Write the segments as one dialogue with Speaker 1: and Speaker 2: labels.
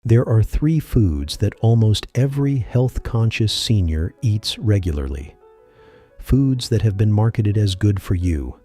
Speaker 1: There are three foods that almost every health-conscious senior eats regularly. Foods that have been marketed as good for you.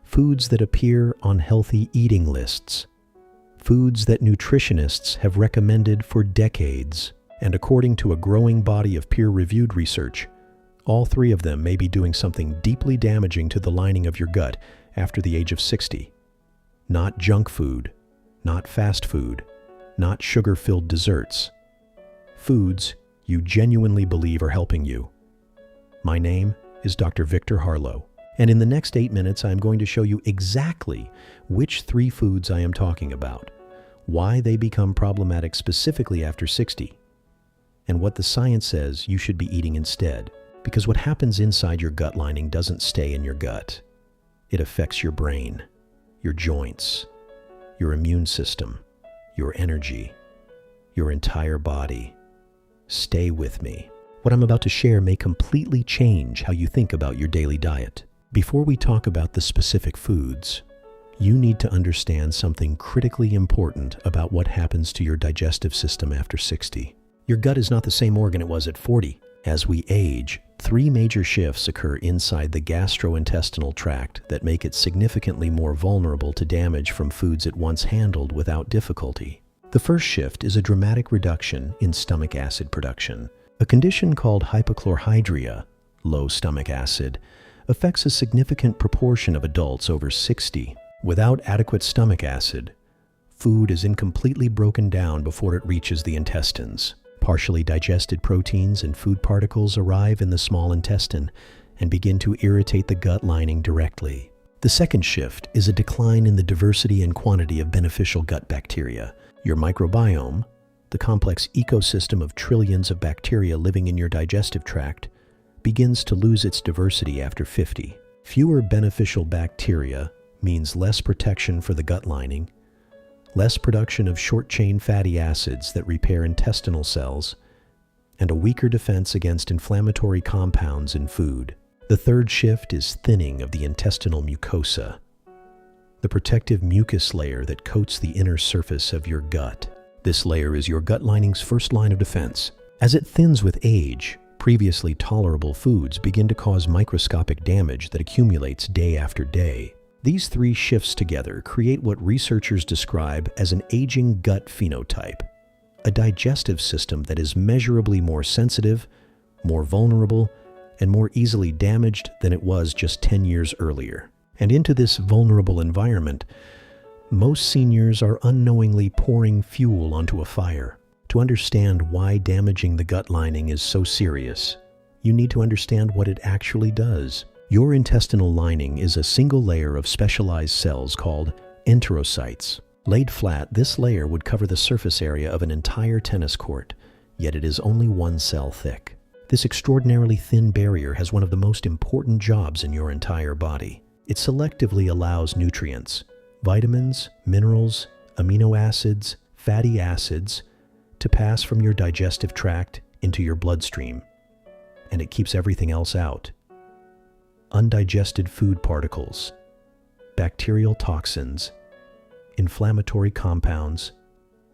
Speaker 1: Foods that appear on healthy eating lists. Foods that nutritionists have recommended for decades. And according to a growing body of peer-reviewed research, all three of them may be doing something deeply damaging to the lining of your gut after the age of 60. Not junk food, not fast food, not sugar-filled desserts. Foods you genuinely believe are helping you. My name is Dr. Victor Harlow, and in the next 8 minutes I'm going to show you exactly which three foods I am talking about, why they become problematic specifically after 60, and what the science says you should be eating instead. Because what happens inside your gut lining doesn't stay in your gut. It affects your brain, your joints, your immune system, your energy, your entire body. Stay with me. What I'm about to share may completely change how you think about your daily diet. Before we talk about the specific foods, you need to understand something critically important about what happens to your digestive system after 60. Your gut is not the same organ it was at 40. As we age, three major shifts occur inside the gastrointestinal tract that make it significantly more vulnerable to damage from foods it once handled without difficulty. The first shift is a dramatic reduction in stomach acid production. A condition called hypochlorhydria, low stomach acid, affects a significant proportion of adults over 60. Without adequate stomach acid, food is incompletely broken down before it reaches the intestines. Partially digested proteins and food particles arrive in the small intestine and begin to irritate the gut lining directly. The second shift is a decline in the diversity and quantity of beneficial gut bacteria. Your microbiome, the complex ecosystem of trillions of bacteria living in your digestive tract, begins to lose its diversity after 50. Fewer beneficial bacteria means less protection for the gut lining, less production of short-chain fatty acids that repair intestinal cells, and a weaker defense against inflammatory compounds in food. The third shift is thinning of the intestinal mucosa, the protective mucus layer that coats the inner surface of your gut. This layer is your gut lining's first line of defense. As it thins with age, previously tolerable foods begin to cause microscopic damage that accumulates day after day. These three shifts together create what researchers describe as an aging gut phenotype, a digestive system that is measurably more sensitive, more vulnerable, and more easily damaged than it was just 10 years earlier. And into this vulnerable environment, most seniors are unknowingly pouring fuel onto a fire. To understand why damaging the gut lining is so serious, you need to understand what it actually does. Your intestinal lining is a single layer of specialized cells called enterocytes. Laid flat, this layer would cover the surface area of an entire tennis court, yet it is only one cell thick. This extraordinarily thin barrier has one of the most important jobs in your entire body. It selectively allows nutrients, vitamins, minerals, amino acids, fatty acids, to pass from your digestive tract into your bloodstream, and it keeps everything else out. Undigested food particles, bacterial toxins, inflammatory compounds,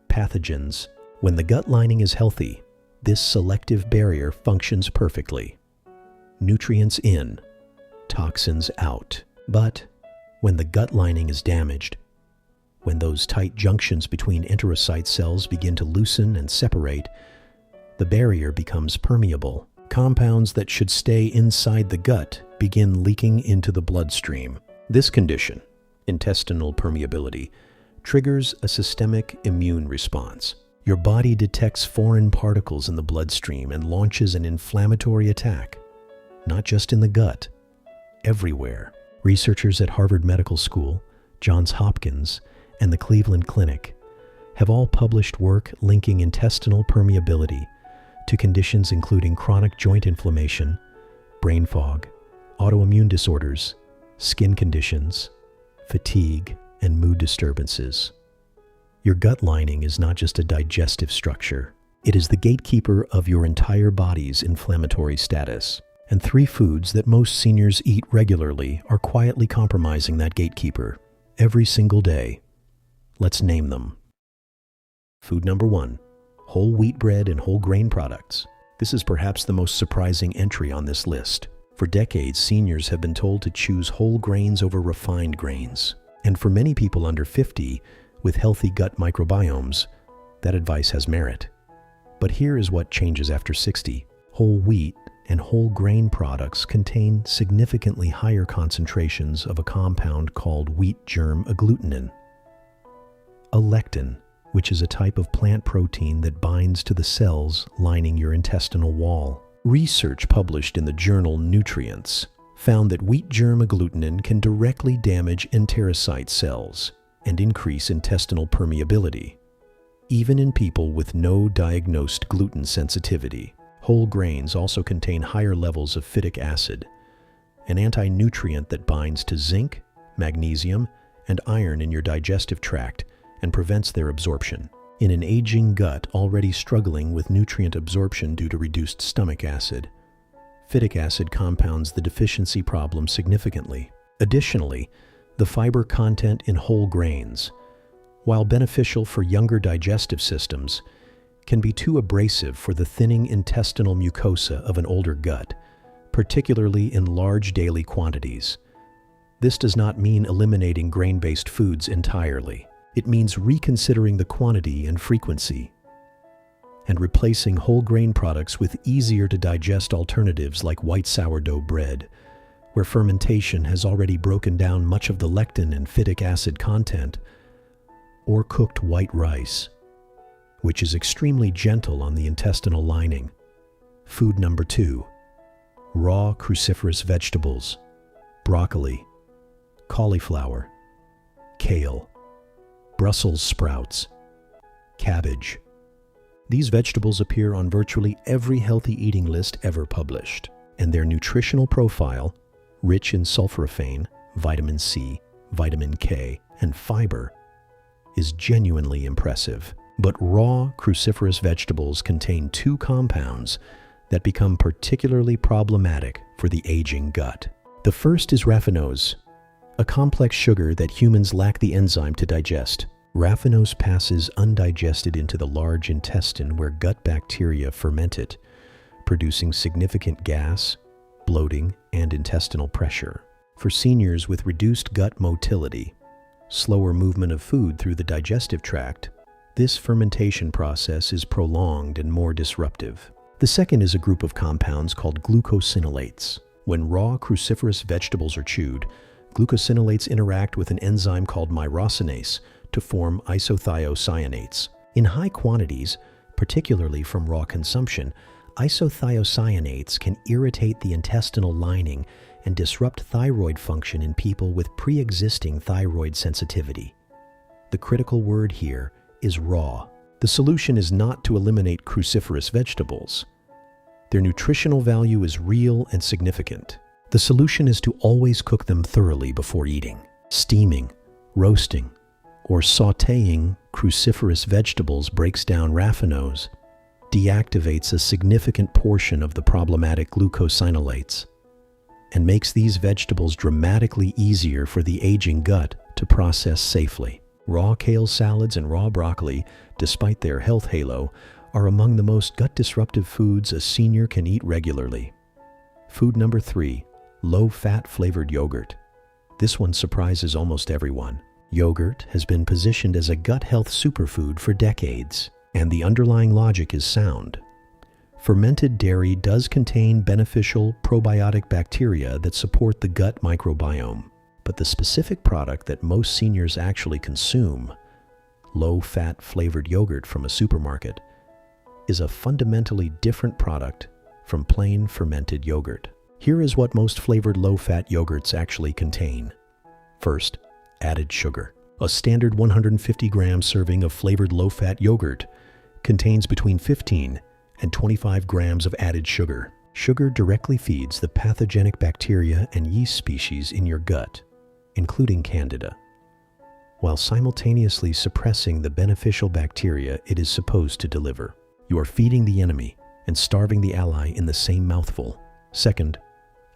Speaker 1: pathogens. When the gut lining is healthy, this selective barrier functions perfectly. Nutrients in, toxins out. But when the gut lining is damaged, when those tight junctions between enterocyte cells begin to loosen and separate, the barrier becomes permeable. Compounds that should stay inside the gut begin leaking into the bloodstream. This condition, intestinal permeability, triggers a systemic immune response. Your body detects foreign particles in the bloodstream and launches an inflammatory attack, not just in the gut, everywhere. Researchers at Harvard Medical School, Johns Hopkins, and the Cleveland Clinic have all published work linking intestinal permeability to conditions including chronic joint inflammation, brain fog, autoimmune disorders, skin conditions, fatigue, and mood disturbances. Your gut lining is not just a digestive structure. It is the gatekeeper of your entire body's inflammatory status. And three foods that most seniors eat regularly are quietly compromising that gatekeeper every single day. Let's name them. Food number 1, whole wheat bread and whole grain products. This is perhaps the most surprising entry on this list. For decades, seniors have been told to choose whole grains over refined grains. And for many people under 50 with healthy gut microbiomes, that advice has merit. But here is what changes after 60. Whole wheat and whole grain products contain significantly higher concentrations of a compound called wheat germ agglutinin, a lectin, which is a type of plant protein that binds to the cells lining your intestinal wall. Research published in the journal Nutrients found that wheat germ agglutinin can directly damage enterocyte cells and increase intestinal permeability, even in people with no diagnosed gluten sensitivity. Whole grains also contain higher levels of phytic acid, an anti-nutrient that binds to zinc, magnesium, and iron in your digestive tract and prevents their absorption. In an aging gut already struggling with nutrient absorption due to reduced stomach acid, phytic acid compounds the deficiency problem significantly. Additionally, the fiber content in whole grains, while beneficial for younger digestive systems, can be too abrasive for the thinning intestinal mucosa of an older gut, particularly in large daily quantities. This does not mean eliminating grain-based foods entirely. It means reconsidering the quantity and frequency, and replacing whole grain products with easier-to-digest alternatives like white sourdough bread, where fermentation has already broken down much of the lectin and phytic acid content, or cooked white rice, which is extremely gentle on the intestinal lining. Food number 2, raw cruciferous vegetables, broccoli, cauliflower, kale, Brussels sprouts, cabbage. These vegetables appear on virtually every healthy eating list ever published, and their nutritional profile, rich in sulforaphane, vitamin C, vitamin K, and fiber, is genuinely impressive. But raw cruciferous vegetables contain 2 compounds that become particularly problematic for the aging gut. The first is raffinose, a complex sugar that humans lack the enzyme to digest. Raffinose passes undigested into the large intestine where gut bacteria ferment it, producing significant gas, bloating, and intestinal pressure. For seniors with reduced gut motility, slower movement of food through the digestive tract, this fermentation process is prolonged and more disruptive. The second is a group of compounds called glucosinolates. When raw cruciferous vegetables are chewed, glucosinolates interact with an enzyme called myrosinase to form isothiocyanates. In high quantities, particularly from raw consumption, isothiocyanates can irritate the intestinal lining and disrupt thyroid function in people with pre-existing thyroid sensitivity. The critical word here is raw. The solution is not to eliminate cruciferous vegetables. Their nutritional value is real and significant. The solution is to always cook them thoroughly before eating. Steaming, roasting, or sautéing cruciferous vegetables breaks down raffinose, deactivates a significant portion of the problematic glucosinolates, and makes these vegetables dramatically easier for the aging gut to process safely. Raw kale salads and raw broccoli, despite their health halo, are among the most gut-disruptive foods a senior can eat regularly. Food number 3, low-fat flavored yogurt. This one surprises almost everyone. Yogurt has been positioned as a gut health superfood for decades, and the underlying logic is sound. Fermented dairy does contain beneficial probiotic bacteria that support the gut microbiome, but the specific product that most seniors actually consume, low-fat flavored yogurt from a supermarket, is a fundamentally different product from plain fermented yogurt. Here is what most flavored low-fat yogurts actually contain. First, added sugar. A standard 150-gram serving of flavored low-fat yogurt contains between 15 and 25 grams of added sugar. Sugar directly feeds the pathogenic bacteria and yeast species in your gut, including Candida, while simultaneously suppressing the beneficial bacteria it is supposed to deliver. You are feeding the enemy and starving the ally in the same mouthful. Second,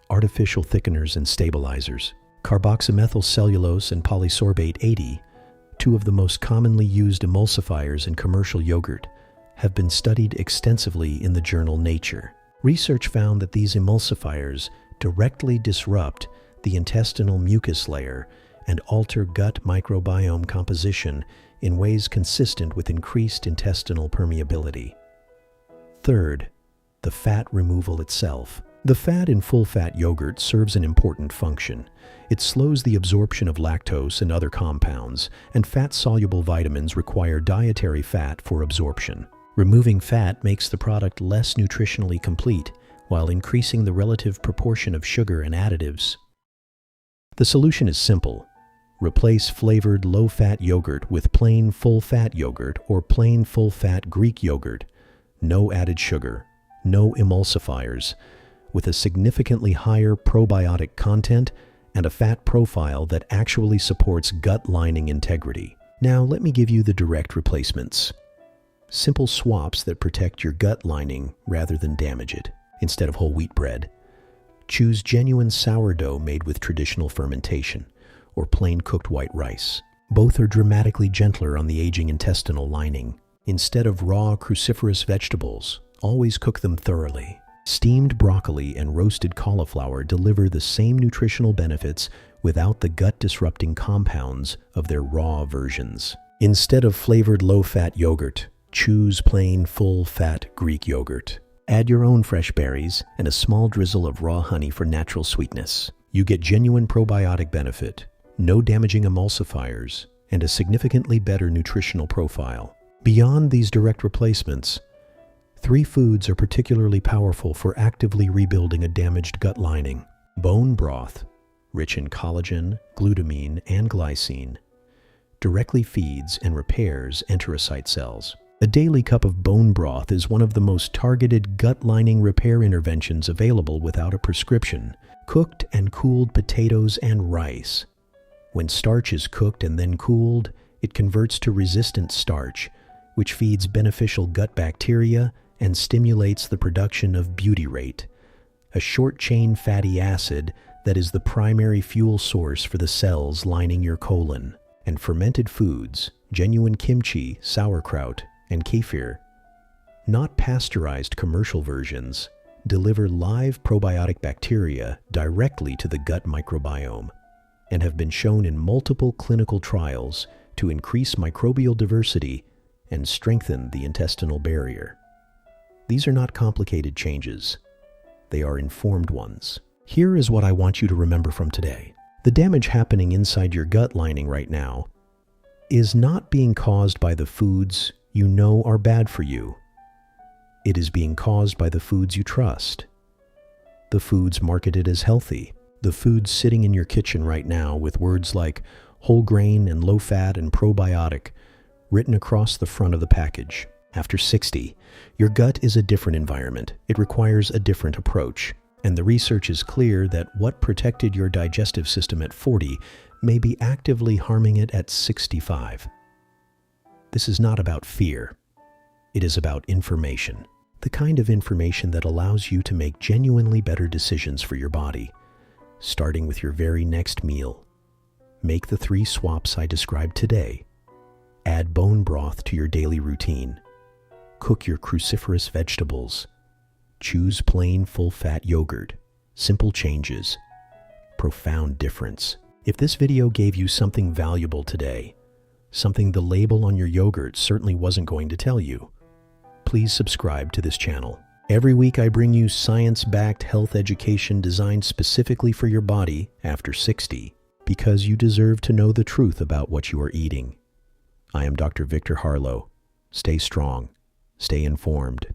Speaker 1: artificial thickeners and stabilizers. Carboxymethyl cellulose and polysorbate 80, 2 of the most commonly used emulsifiers in commercial yogurt, have been studied extensively in the journal Nature. Research found that these emulsifiers directly disrupt the intestinal mucus layer and alter gut microbiome composition in ways consistent with increased intestinal permeability. Third, the fat removal itself. The fat in full-fat yogurt serves an important function. It slows the absorption of lactose and other compounds, and fat-soluble vitamins require dietary fat for absorption. Removing fat makes the product less nutritionally complete, while increasing the relative proportion of sugar and additives. The solution is simple. Replace flavored low-fat yogurt with plain full-fat yogurt or plain full-fat Greek yogurt. No added sugar, no emulsifiers, with a significantly higher probiotic content and a fat profile that actually supports gut lining integrity. Now let me give you the direct replacements. Simple swaps that protect your gut lining rather than damage it. Instead of whole wheat bread, choose genuine sourdough made with traditional fermentation, or plain cooked white rice. Both are dramatically gentler on the aging intestinal lining. Instead of raw cruciferous vegetables, always cook them thoroughly. Steamed broccoli and roasted cauliflower deliver the same nutritional benefits without the gut-disrupting compounds of their raw versions. Instead of flavored low-fat yogurt, choose plain full-fat Greek yogurt. Add your own fresh berries and a small drizzle of raw honey for natural sweetness. You get genuine probiotic benefit, no damaging emulsifiers, and a significantly better nutritional profile. Beyond these direct replacements, 3 foods are particularly powerful for actively rebuilding a damaged gut lining. Bone broth, rich in collagen, glutamine, and glycine, directly feeds and repairs enterocyte cells. A daily cup of bone broth is one of the most targeted gut lining repair interventions available without a prescription. Cooked and cooled potatoes and rice. When starch is cooked and then cooled, it converts to resistant starch, which feeds beneficial gut bacteria and stimulates the production of butyrate, a short-chain fatty acid that is the primary fuel source for the cells lining your colon. And fermented foods, genuine kimchi, sauerkraut, and kefir, not pasteurized commercial versions, deliver live probiotic bacteria directly to the gut microbiome and have been shown in multiple clinical trials to increase microbial diversity and strengthen the intestinal barrier. These are not complicated changes. They are informed ones. Here is what I want you to remember from today. The damage happening inside your gut lining right now is not being caused by the foods you know are bad for you. It is being caused by the foods you trust. The foods marketed as healthy. The foods sitting in your kitchen right now with words like whole grain and low fat and probiotic written across the front of the package. After 60, your gut is a different environment. It requires a different approach. And the research is clear that what protected your digestive system at 40 may be actively harming it at 65. This is not about fear. It is about information. The kind of information that allows you to make genuinely better decisions for your body, starting with your very next meal. Make the 3 swaps I described today. Add bone broth to your daily routine. Cook your cruciferous vegetables. Choose plain full-fat yogurt. Simple changes. Profound difference. If this video gave you something valuable today, something the label on your yogurt certainly wasn't going to tell you, please subscribe to this channel. Every week I bring you science-backed health education designed specifically for your body after 60, because you deserve to know the truth about what you are eating. I am Dr. Victor Harlow. Stay strong. Stay informed.